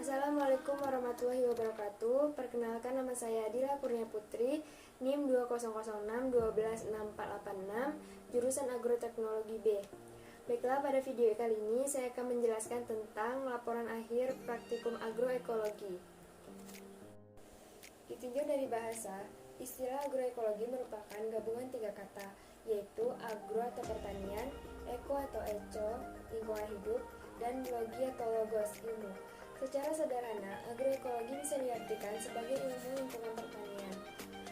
Assalamualaikum warahmatullahi wabarakatuh. Perkenalkan, nama saya Adila Kurnia Putri, NIM 20061216486, jurusan Agroteknologi B. Baiklah, pada video kali ini saya akan menjelaskan tentang laporan akhir praktikum agroekologi. Ditinjau dari bahasa, istilah agroekologi merupakan gabungan tiga kata, yaitu agro atau pertanian, eko atau eco, lingkungan hidup, dan logi atau logos, ilmu. Secara sederhana, agroekologi bisa diartikan sebagai ilmu lingkungan pertanian.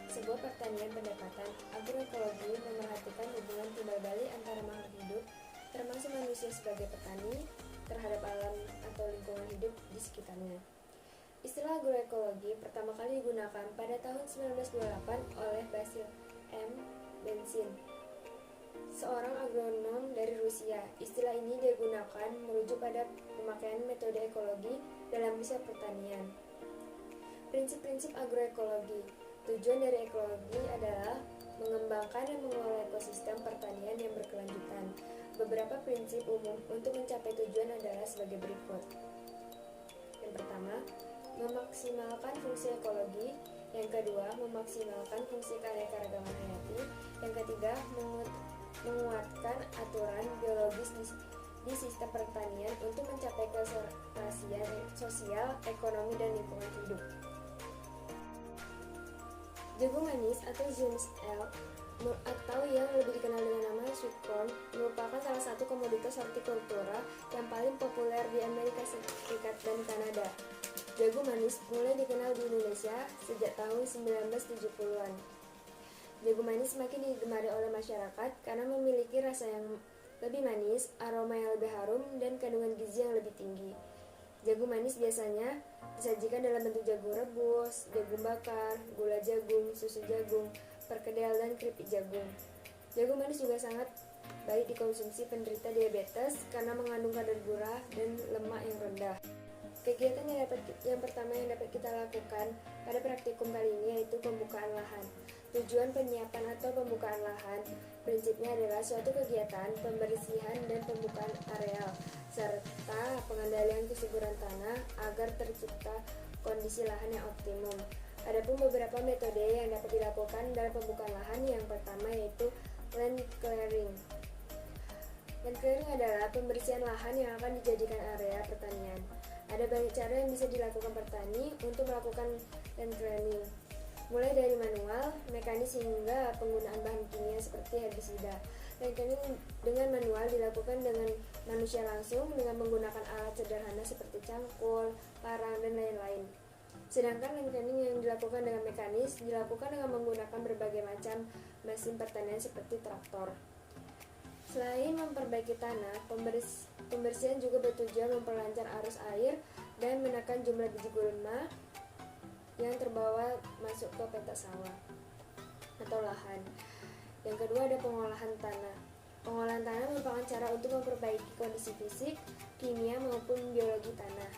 Sebuah pertanian pendekatan agroekologi memerhatikan hubungan timbal balik antara makhluk hidup, termasuk manusia sebagai petani, terhadap alam atau lingkungan hidup di sekitarnya. Istilah agroekologi pertama kali digunakan pada tahun 1928 oleh Basil M. Bensin, seorang agronom dari Rusia. Istilah ini digunakan merujuk pada pemakaian metode ekologi dalam riset pertanian. Prinsip-prinsip agroekologi. Tujuan dari ekologi adalah mengembangkan dan mengelola ekosistem pertanian yang berkelanjutan. Beberapa prinsip umum untuk mencapai tujuan adalah sebagai berikut. Yang pertama, memaksimalkan fungsi ekologi. Yang kedua, memaksimalkan fungsi keanekaragaman hayati. Yang ketiga, menguatkan aturan biologis di sistem pertanian untuk mencapai keserasian sosial, ekonomi, dan lingkungan hidup. Jagung manis atau Zumes L atau yang lebih dikenal dengan nama sweet corn merupakan salah satu komoditas hortikultura yang paling populer di Amerika Serikat dan Kanada. Jagung manis mulai dikenal di Indonesia sejak tahun 1970-an. Jagung manis semakin digemari oleh masyarakat karena memiliki rasa yang lebih manis, aroma yang lebih harum, dan kandungan gizi yang lebih tinggi. Jagung manis biasanya disajikan dalam bentuk jagung rebus, jagung bakar, gula jagung, susu jagung, perkedel, dan keripik jagung. Jagung manis juga sangat baik dikonsumsi penderita diabetes karena mengandung kadar gula dan lemak yang rendah. Kegiatan yang pertama yang dapat kita lakukan pada praktikum kali ini yaitu pembukaan lahan. Tujuan penyiapan atau pembukaan lahan prinsipnya adalah suatu kegiatan pembersihan dan pembukaan areal serta pengendalian kesuburan tanah agar tercipta kondisi lahan yang optimum. Adapun beberapa metode yang dapat dilakukan dalam pembukaan lahan, yang pertama yaitu land clearing. Land clearing adalah pembersihan lahan yang akan dijadikan area pertanian. Ada banyak cara yang bisa dilakukan petani untuk melakukan land clearing, mulai dari manual, mekanis, hingga penggunaan bahan kimia seperti herbisida. Land clearing dengan manual dilakukan dengan manusia langsung dengan menggunakan alat sederhana seperti cangkul, parang, dan lain-lain. Sedangkan land clearing yang dilakukan dengan mekanis dilakukan dengan menggunakan berbagai macam mesin pertanian seperti traktor. Selain memperbaiki tanah, pembersihan juga bertujuan memperlancar arus air dan menekan jumlah biji gulma yang terbawa masuk ke petak sawah atau lahan. Yang kedua ada pengolahan tanah. Pengolahan tanah merupakan cara untuk memperbaiki kondisi fisik, kimia, maupun biologi tanah.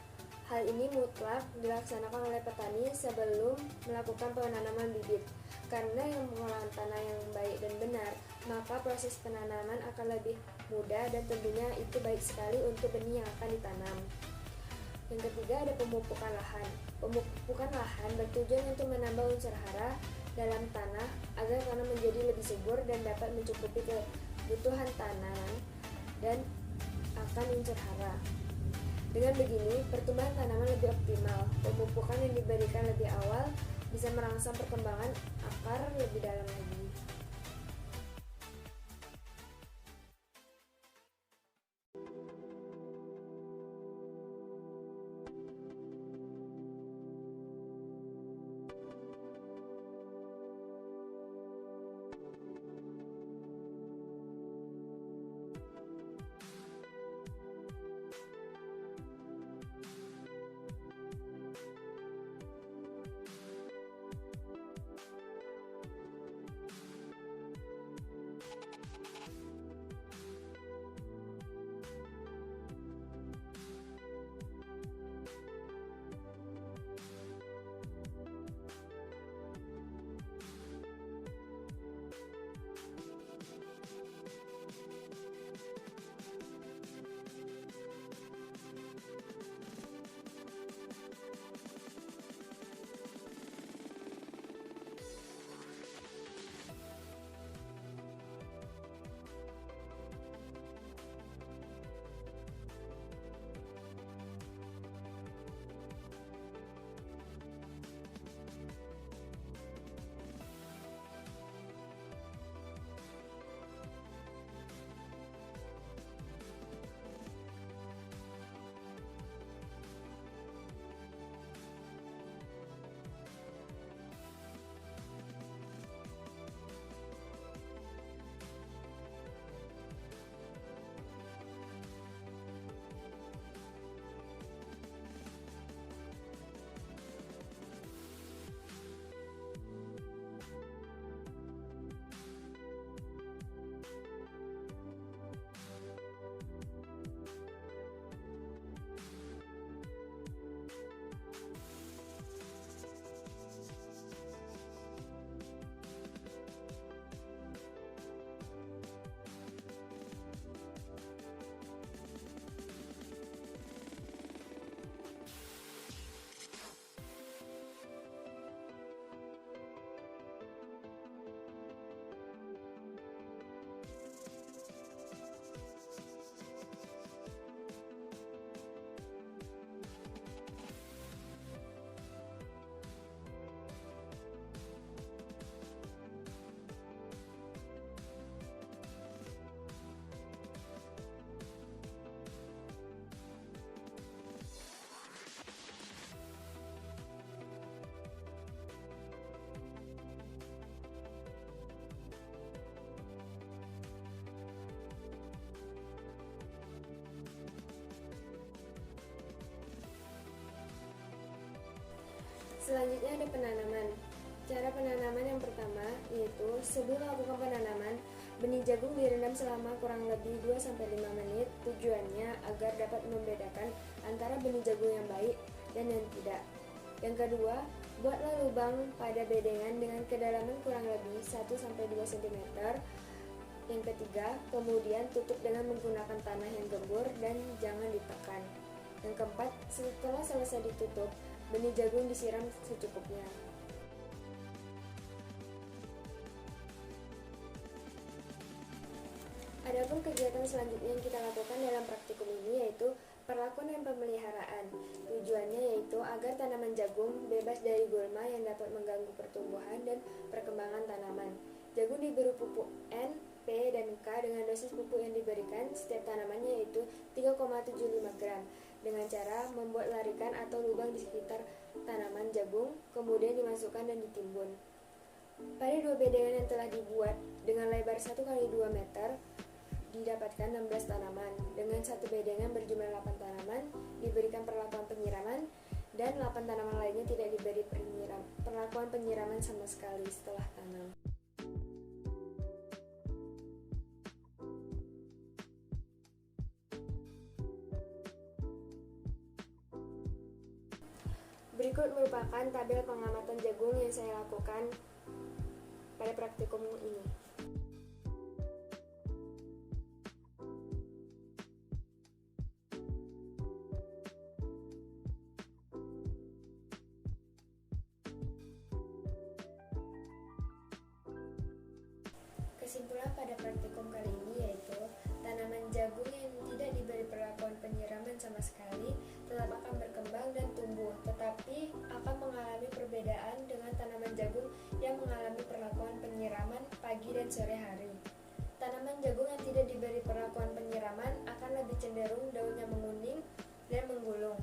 Hal ini mutlak dilaksanakan oleh petani sebelum melakukan penanaman bibit. Karena yang pengolahan tanah yang baik dan benar, maka proses penanaman akan lebih mudah dan tentunya itu baik sekali untuk benih yang akan ditanam. Yang ketiga ada pemupukan lahan. Pemupukan lahan bertujuan untuk menambah unsur hara dalam tanah agar tanah menjadi lebih subur dan dapat mencukupi kebutuhan tanaman dan akan unsur hara. Dengan begini, pertumbuhan tanaman lebih optimal. Pemupukan yang diberikan lebih awal bisa merangsang perkembangan akar lebih dalam lagi. Selanjutnya ada penanaman. Cara penanaman yang pertama yaitu sebelum melakukan penanaman, benih jagung direndam selama kurang lebih 2-5 menit. Tujuannya agar dapat membedakan antara benih jagung yang baik dan yang tidak. Yang kedua, buatlah lubang pada bedengan dengan kedalaman kurang lebih 1-2 cm. Yang ketiga, kemudian tutup dengan menggunakan tanah yang gembur dan jangan ditekan. Yang keempat, setelah selesai ditutup, benih jagung disiram secukupnya. Adapun kegiatan selanjutnya yang kita lakukan dalam praktikum ini yaitu perlakuan dan pemeliharaan. Tujuannya yaitu agar tanaman jagung bebas dari gulma yang dapat mengganggu pertumbuhan dan perkembangan tanaman. Jagung diberi pupuk N, P, dan K dengan dosis pupuk yang diberikan setiap tanamannya yaitu 3,75 gram dengan cara membuat larikan atau lubang di sekitar tanaman jagung, kemudian dimasukkan dan ditimbun. Pada 2 bedengan yang telah dibuat dengan lebar 1 x 2 meter, didapatkan 16 tanaman. Dengan satu bedengan berjumlah 8 tanaman diberikan perlakuan penyiraman dan 8 tanaman lainnya tidak diberi perlakuan penyiraman sama sekali setelah tanam. Berikut merupakan tabel pengamatan jagung yang saya lakukan pada praktikum ini. Kesimpulan pada praktikum kali ini yaitu tanaman jagung yang tidak diberi perlakuan penyiraman sama sekali tetap akan berkembang dan tumbuh, tetapi akan mengalami perbedaan dengan tanaman jagung yang mengalami perlakuan penyiraman pagi dan sore hari. Tanaman jagung yang tidak diberi perlakuan penyiraman akan lebih cenderung daunnya menguning dan menggulung,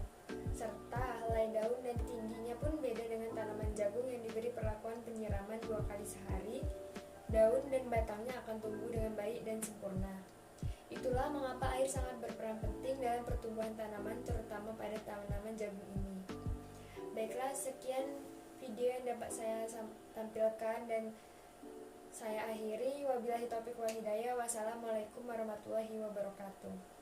serta helai daun dan tingginya pun beda dengan tanaman jagung yang diberi perlakuan penyiraman 2 kali sehari. Daun dan batangnya akan tumbuh dengan baik dan sempurna. Itulah mengapa air sangat berperan penting dalam pertumbuhan tanaman, terutama pada tanaman jagung ini. Baiklah, sekian video yang dapat saya tampilkan dan saya akhiri. Wabillahi taufiq wal hidayah. Wassalamualaikum warahmatullahi wabarakatuh.